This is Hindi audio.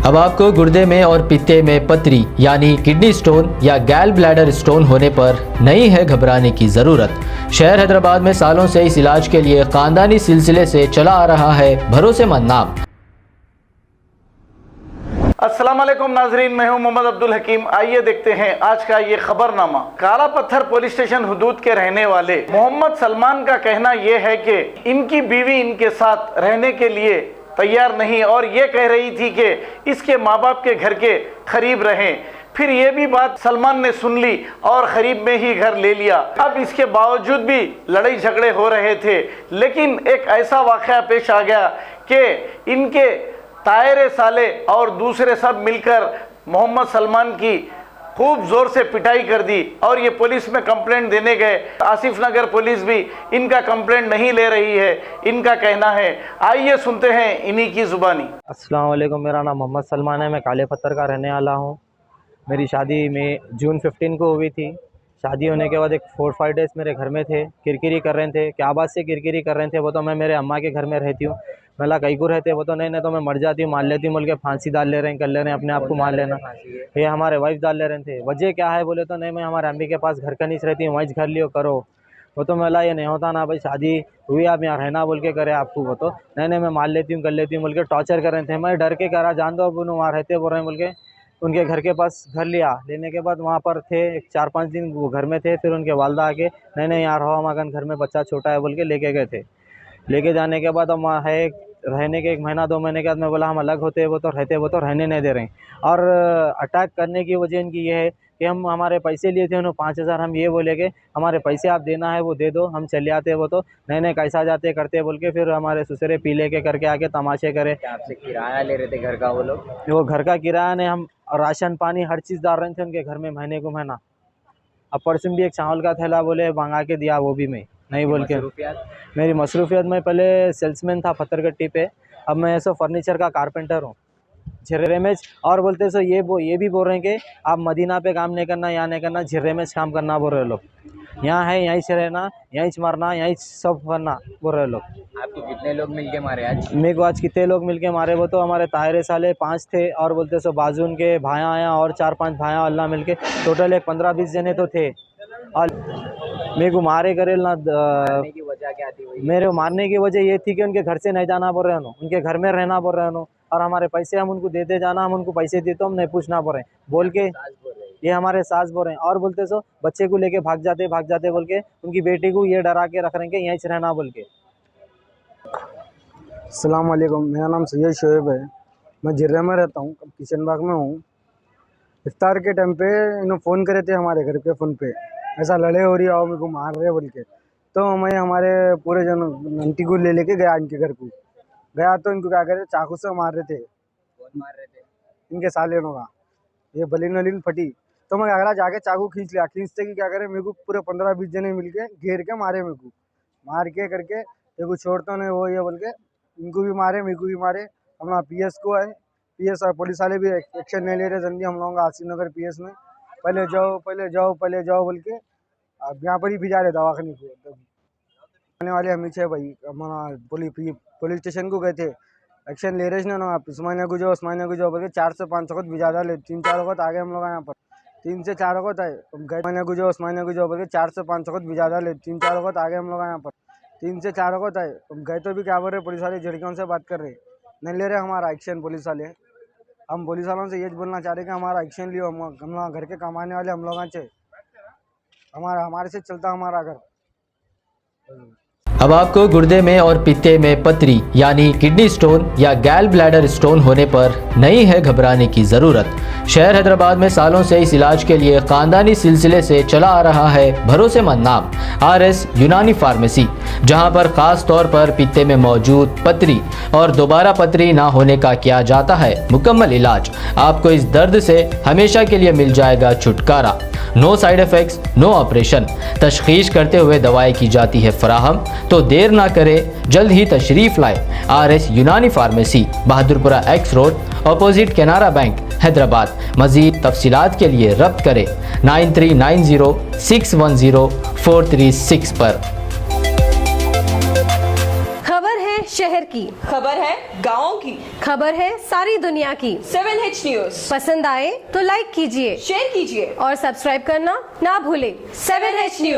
अब आपको गुर्दे में और पित्ते में पथरी यानी किडनी स्टोन या गैल ब्लैडर स्टोन होने पर नहीं है घबराने की ज़रूरत। शहर हैदराबाद में सालों से इस इलाज के लिए खानदानी सिलसिले से चला आ रहा है भरोसेमंद नाम। अस्सलाम वालेकुम नाजरीन, मैं हूं मोहम्मद अब्दुल हकीम। आइए देखते हैं आज का ये खबरनामा। काला पत्थर पुलिस स्टेशन हुदूद के रहने वाले मोहम्मद सलमान का कहना यह है कि इनकी बीवी इनके साथ रहने के लिए तैयार नहीं और ये कह रही थी कि इसके माँ बाप के घर के करीब रहें। फिर ये भी बात सलमान ने सुन ली और करीब में ही घर ले लिया। अब इसके बावजूद भी लड़ाई झगड़े हो रहे थे, लेकिन एक ऐसा वाक़या पेश आ गया कि इनके तायरे साले और दूसरे सब मिलकर मोहम्मद सलमान की खूब ज़ोर से पिटाई कर दी और ये पुलिस में कंप्लेंट देने गए। आसिफ नगर पुलिस भी इनका कंप्लेंट नहीं ले रही है, इनका कहना है। आइए सुनते हैं इन्हीं की ज़ुबानी। अस्सलाम वालेकुम, मेरा नाम मोहम्मद सलमान है। मैं काले पत्थर का रहने वाला हूँ। मेरी शादी में जून 15 को हुई थी। शादी होने के बाद एक 4-5 डेज़ मेरे घर में थे, किरकिरी कर रहे थे। क्या बात से किरकिरी कर रहे थे? वो तो मैं मेरे अम्मा के घर में रहती हूँ। मैं कहीं को रहते, वो तो नहीं तो मैं मर जाती हूँ, मार लेती हूँ बोल के फांसी डाल ले रहे हैं, कर ले रहे हैं अपने आप को मार लेना। ये हमारे वाइफ डाल ले रहे थे। वजह क्या है बोले तो नहीं, मैं हमारे अम्मी के पास घर का नहीं रहती हूँ, वहीं घर लियो करो। वो तो मैं ये नहीं होता ना भाई, शादी हुई आप यहाँ रहना बोल के करे आपको। वो तो नहीं मैं मार लेती हूँ, कर लेती हूँ बोल के टॉर्चर कर रहे थे। मैं डर के करा, जान दो अब उन्होंने वहाँ रहते बोल रहे हैं बोल के उनके घर के पास घर लिया। लेने के बाद वहाँ पर थे 4-5 दिन वो घर में थे। फिर उनके वालदा आके नहीं यहाँ रहो, हमारे घर में बच्चा छोटा है बोल के लेके गए थे। लेके जाने के बाद हम वहाँ है रहने के 1-2 महीने के बाद मैं बोला हम अलग होते, वो तो रहने नहीं दे रहे हैं। और अटैक करने की वजह इनकी ये है कि हम हमारे पैसे लिए थे उन्होंने 5,000। हम ये बोले कि हमारे पैसे आप देना है वो दे दो, हम चले आते। वो तो नहीं कैसा जाते करते बोल के फिर हमारे ससुरे पी ले के करके आके तमाशे करे। आपसे किराया ले रहे थे घर का वो लोग? वो घर का किराया ने हम राशन पानी हर चीज़ डाल रहे थे उनके घर में महीने को महीना। अब परसों भी एक चावल का थैला बोले मंगा के दिया, वो भी मैं नहीं बोल के। मेरी मसरूफियत में पहले सेल्समैन था पत्थरगट्टी पे, अब मैं ऐसा फर्नीचर का कारपेंटर हूँ झिर्रे में। और बोलते सो ये भी बोल रहे हैं कि आप मदीना पे काम नहीं करना, यहाँ नहीं करना, झिर्रे में काम करना बोल रहे लोग। यहाँ है यहीं से रहना, यहीं से मरना, यहीं सब करना बोल रहे लोग। आपको कितने लोग मिलके मारे आज? मेरे को आज कितने लोग मिलके मारे? वो तो हमारे तायरे साले 5 थे और बोलते सो बाजू उनके भाया आया और 4-5 भाया अल्लाह मिलके टोटल एक 15-20 जने तो थे। और मेरे को मारे करेल ना। की वजह क्या थी? मेरे मारने की वजह ये थी कि उनके घर से नहीं जाना बोल रहे हैं, उनके घर में रहना बोल रहे हैं और हमारे पैसे हम उनको देते जाना, हम उनको पैसे देते हम नहीं पूछना बोल रहे हैं बोल के। ये हमारे सास बोल रहे हैं और बोलते सो बच्चे को लेके भाग जाते बोल के उनकी बेटी को ये डरा के रख रहे हैं कि यहीं से रहना बोल के। अस्सलाम वालेकुम, मेरा नाम सैयद शोएब है। मैं जिर्रे में रहता हूँ, किशन बाग में हूँ। इफ्तार के टाइम पे इन्होंने फ़ोन करे थे हमारे घर पे, फ़ोन पे ऐसा लड़े हो रही है और मेरे को मार रहे बोल के। तो मैं हमारे पूरे जन आंटी को लेके गया इनके घर को। गया तो इनको क्या करे, चाकू से मार रहे थे। कौन मार रहे थे? इनके साले का ये बलिन फटी। तो मैं अगला जाके चाकू खींच लिया। खींचते कि क्या करे, मेरे को पूरे 15-20 जने मिल के घेर के मारे। मेरे को मार के करके ये को छोड़ता नहीं वो ये बोल के इनको भी मारे, मेरे को भी मारे। अपना PS को है, PS और पुलिस वाले भी एक्शन नहीं ले रहे जल्दी हम लोगों का। आसिफ नगर PS में पहले जाओ बोल के अब यहाँ पर ही भिजा रहे दवाखाने को। तो आने वाले हम नीचे भाई हमारा पुलिस स्टेशन को गए थे, एक्शन ले रहे ना। उस्मानिया को जाओ बोल के 4 से 5 वक्त भिजा डाले। 3-4 वक्त आ गए हम लोग यहाँ पर। 3 से 4 वक्त आए उस्मानिया को जाओ बोल के 4 से 5 वक्त भिजा डाले। 3-4 वक्त आ गए हम लोग यहाँ पर। 3 से 4 वक्त आए गए तो भी क्या बोल रहे पुलिस वाले, झिड़कियों से बात कर रहे, नहीं ले रहे हमारा एक्शन पुलिस वाले। हम पुलिस वालों से ये बोलना चाह रहे कि हमारा एक्शन लियो। हम घर के कमाने वाले हम लोग से, हमारे से चलता हमारा घर। अब आपको गुर्दे में और पित्ते में पथरी यानी किडनी स्टोन या गैल ब्लैडर स्टोन होने पर नहीं है घबराने की ज़रूरत। शहर हैदराबाद में सालों से इस इलाज के लिए खानदानी सिलसिले से चला आ रहा है भरोसेमंद नाम RS यूनानी फार्मेसी, जहां पर खास तौर पर पित्ते में मौजूद पथरी और दोबारा पथरी ना होने का किया जाता है मुकम्मल इलाज। आपको इस दर्द से हमेशा के लिए मिल जाएगा छुटकारा। No side effects, no operation. तशखीस करते हुए दवाएं की जाती है फराहम। तो देर ना करें, जल्द ही तशरीफ़ लाए RS यूनानी pharmacy, Bahadurpura X road, opposite Canara bank, Hyderabad. मज़ीद तफसीलात के लिए रब्त करें 9390610436 पर। खबर है शहर की, खबर है गाँव की, खबर है सारी दुनिया की। 7H न्यूज पसंद आए तो लाइक कीजिए, शेयर कीजिए और सब्सक्राइब करना ना भूलें। 7H news.